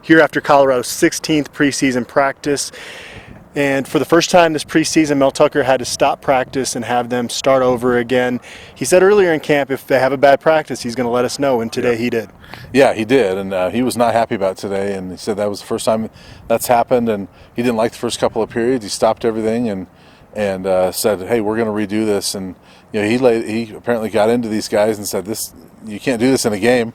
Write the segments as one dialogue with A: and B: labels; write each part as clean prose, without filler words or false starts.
A: here after Colorado's 16th preseason practice. And for the first time this preseason, Mel Tucker had to stop practice and have them start over again. He said earlier in camp if they have a bad practice, he's going to let us know, and today he did.
B: Yeah, he did, and he was not happy about today, and he said that was the first time that's happened, and he didn't like the first couple of periods. He stopped everything and said, hey, we're going to redo this. And he apparently got into these guys and said, this, you can't do this in a game.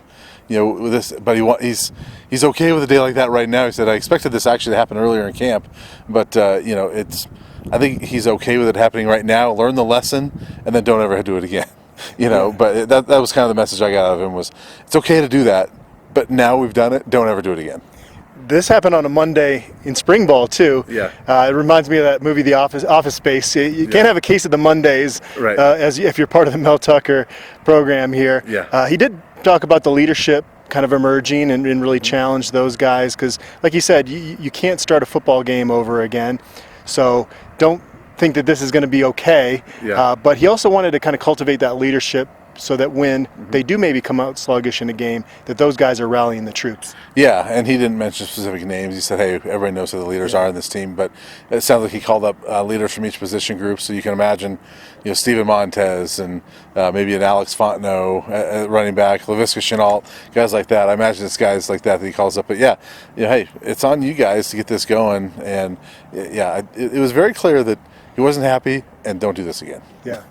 B: With this, but he's okay with a day like that right now. He said, I expected this actually to happen earlier in camp, but I think he's okay with it happening right now. Learn the lesson, and then don't ever do it again. But that was kind of the message I got out of him was, it's okay to do that, but now we've done it, don't ever do it again.
A: This happened on a Monday in spring ball too.
B: Yeah.
A: It reminds me of that movie, The Office Space. You can't have a case of the Mondays,
B: right.
A: As if you're part of the Mel Tucker program here.
B: Yeah.
A: He did talk about the leadership kind of emerging and really challenge those guys because, like you said, you can't start a football game over again. So don't think that this is going to be okay.
B: Yeah.
A: But he also wanted to kind of cultivate that leadership so that when they do maybe come out sluggish in a game, that those guys are rallying the troops.
B: Yeah, and he didn't mention specific names. He said, hey, everybody knows who the leaders are in this team, but it sounds like he called up leaders from each position group, so you can imagine, Steven Montez and maybe an Alex Fontenot at running back, Laviska Chenault, guys like that. I imagine it's guys like that he calls up. But hey, it's on you guys to get this going. And it was very clear that he wasn't happy, and don't do this again.
A: Yeah.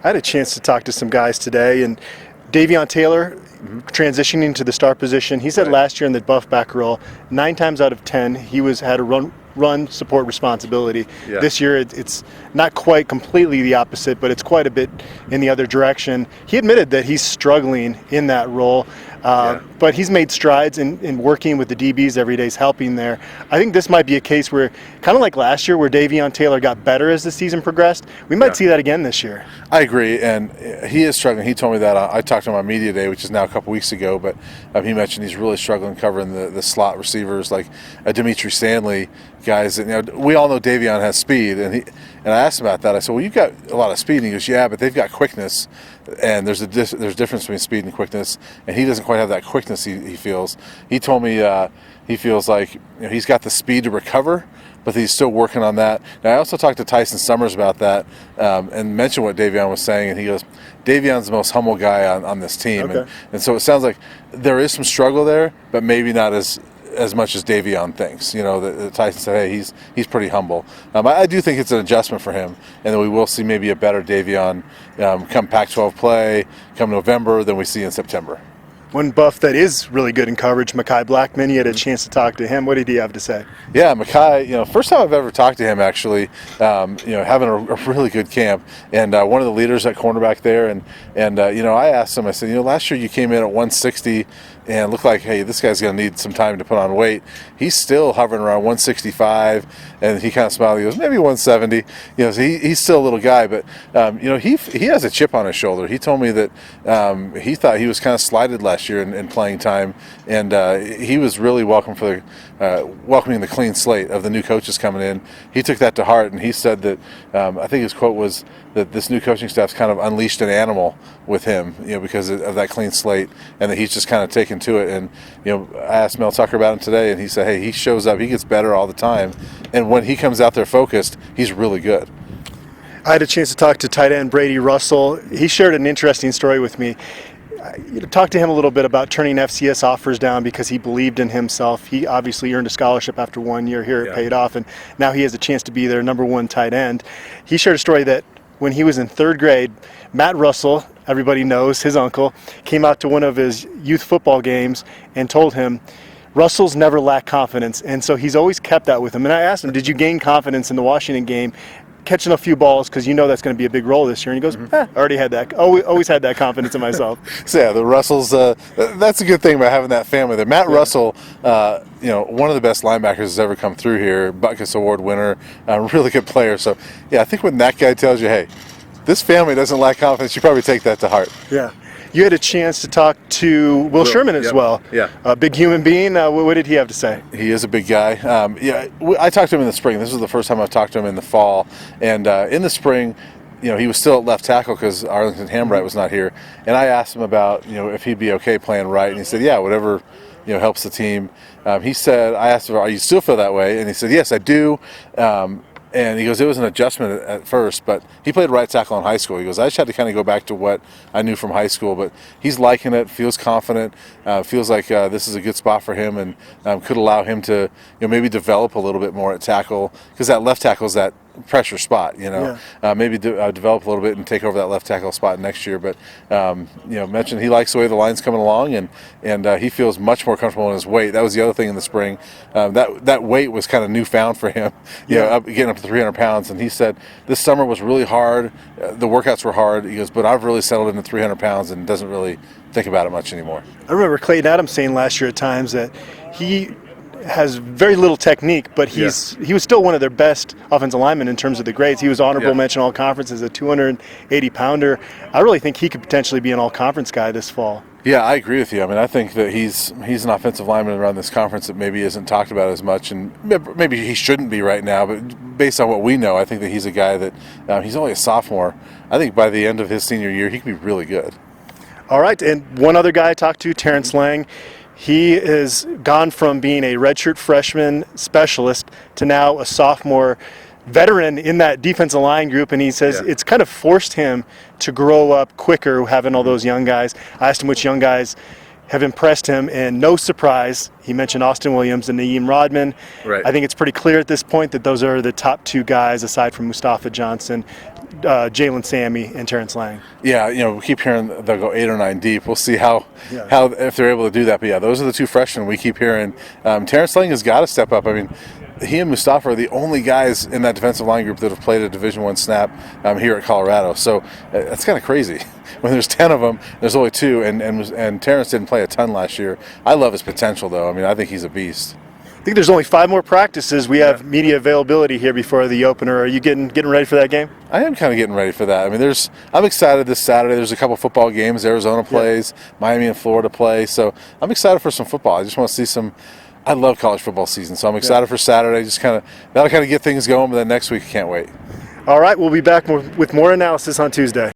A: I had a chance to talk to some guys today, and Davion Taylor transitioning to the star position. He said last year in the buff back role, 9 times out of 10 he had a run support responsibility.
B: Yeah.
A: This year it's not quite completely the opposite, but it's quite a bit in the other direction. He admitted that he's struggling in that role, but he's made strides in working with the DBs every day, helping there. I think this might be a case where, kind of like last year where Davion Taylor got better as the season progressed, we might see that again this year.
B: I agree, and he is struggling. He told me that. I talked to him on Media Day, which is now a couple weeks ago, but he mentioned he's really struggling covering the slot receivers like Dimitri Stanley, guys. We all know Davion has speed, and I asked him about that. I said, well, you've got a lot of speed, and he goes, yeah, but they've got quickness, and there's a difference between speed and quickness, and he doesn't quite have that quickness he feels. He told me he feels like he's got the speed to recover, but he's still working on that. Now, I also talked to Tyson Summers about that and mentioned what Davion was saying, and he goes, Davion's the most humble guy on this team.
A: Okay.
B: And so it sounds like there is some struggle there, but maybe not as much as Davion thinks. That Tyson said, hey, he's pretty humble. I do think it's an adjustment for him, and that we will see maybe a better Davion come Pac-12 play, come November, than we see in September.
A: One buff that is really good in coverage, Makai Black, you had a chance to talk to him. What did he have to say? Yeah,
B: Makai, first time I've ever talked to him actually, having a really good camp, and one of the leaders at cornerback there, and I asked him, I said, last year you came in at 160 and looked like, hey, this guy's going to need some time to put on weight. He's still hovering around 165, and he kind of smiled. He goes, maybe 170. So he's still a little guy, but he has a chip on his shoulder. He told me that he thought he was kind of slighted last year in playing time, and he was really welcoming the clean slate of the new coaches coming in. He took that to heart, and he said that I think his quote was that this new coaching staff's kind of unleashed an animal with him, because of that clean slate, and that he's just kind of taken to it. And I asked Mel Tucker about him today, and he said, hey, he shows up, he gets better all the time, and when he comes out there focused, he's really good.
A: I had a chance to talk to tight end Brady Russell. He shared an interesting story with me. Talk to him a little bit about turning FCS offers down because he believed in himself. He obviously earned a scholarship after 1 year here. It paid off, and now he has a chance to be their number 1 tight end. He shared a story that when he was in 3rd grade, Matt Russell, everybody knows, his uncle, came out to one of his youth football games and told him, Russell's never lacked confidence, and so he's always kept that with him. And I asked him, did you gain confidence in the Washington game, catching a few balls, because that's going to be a big role this year? And he goes, I already had that. Always had that confidence in myself.
B: So the Russells, that's a good thing about having that family there. Matt Russell, one of the best linebackers has ever come through here, Butkus Award winner, really good player. So, I think when that guy tells you, hey, this family doesn't lack confidence, you probably take that to heart.
A: Yeah. You had a chance to talk to Will Sherman as well.
B: Yeah.
A: A big human being. What did he have to say?
B: He is a big guy. I talked to him in the spring. This was the first time I've talked to him in the fall. And in the spring, he was still at left tackle because Arlington Hambright was not here. And I asked him about, if he'd be okay playing right. And he said, yeah, whatever helps the team. He said, I asked him, "Are you still feel that way?" And he said, "Yes, I do." And he goes, it was an adjustment at first, but he played right tackle in high school. He goes, I just had to kind of go back to what I knew from high school, but he's liking it, feels confident, feels like this is a good spot for him, and could allow him to maybe develop a little bit more at tackle, because that left tackle is that pressure spot, maybe develop a little bit and take over that left tackle spot next year. But mentioned he likes the way the line's coming along, and he feels much more comfortable in his weight. That was the other thing in the spring. That weight was kind of newfound for him, getting up to 300 pounds. And he said this summer was really hard. The workouts were hard. He goes, but I've really settled into 300 pounds and doesn't really think about it much anymore.
A: I remember Clayton Adams saying last year at times that he has very little technique, but he was still one of their best offensive linemen in terms of the grades. He was honorable mention all conference as a 280-pounder. I really think he could potentially be an all-conference guy this fall.
B: Yeah, I agree with you. I mean, I think that he's an offensive lineman around this conference that maybe isn't talked about as much, and maybe he shouldn't be right now, but based on what we know, I think that he's a guy that he's only a sophomore. I think by the end of his senior year, he could be really good. All
A: right, and one other guy I talked to, Terrence Lang, he has gone from being a redshirt freshman specialist to now a sophomore veteran in that defensive line group, and he says it's kind of forced him to grow up quicker having all those young guys. I asked him which young guys have impressed him, and no surprise, he mentioned Austin Williams and Naeem Rodman.
B: Right.
A: I think it's pretty clear at this point that those are the top two guys aside from Mustafa Johnson, Jalen Sammy, and Terrence Lang.
B: Yeah, we keep hearing they'll go 8 or 9 deep. We'll see how if they're able to do that. But yeah, those are the two freshmen we keep hearing. Terrence Lang has got to step up. I mean, he and Mustafa are the only guys in that defensive line group that have played a Division I snap here at Colorado. So that's kind of crazy. When there's 10 of them, there's only 2, and Terrence didn't play a ton last year. I love his potential, though. I mean, I think he's a beast.
A: I think there's only 5 more practices. We have media availability here before the opener. Are you getting ready for that game?
B: I am kind of getting ready for that. I mean, I'm excited this Saturday. There's a couple football games. Arizona plays, Miami and Florida play. So I'm excited for some football. I just want to see some. I love college football season, so I'm excited for Saturday. That'll kind of get things going. But then next week, I can't wait.
A: All right, we'll be back with more analysis on Tuesday.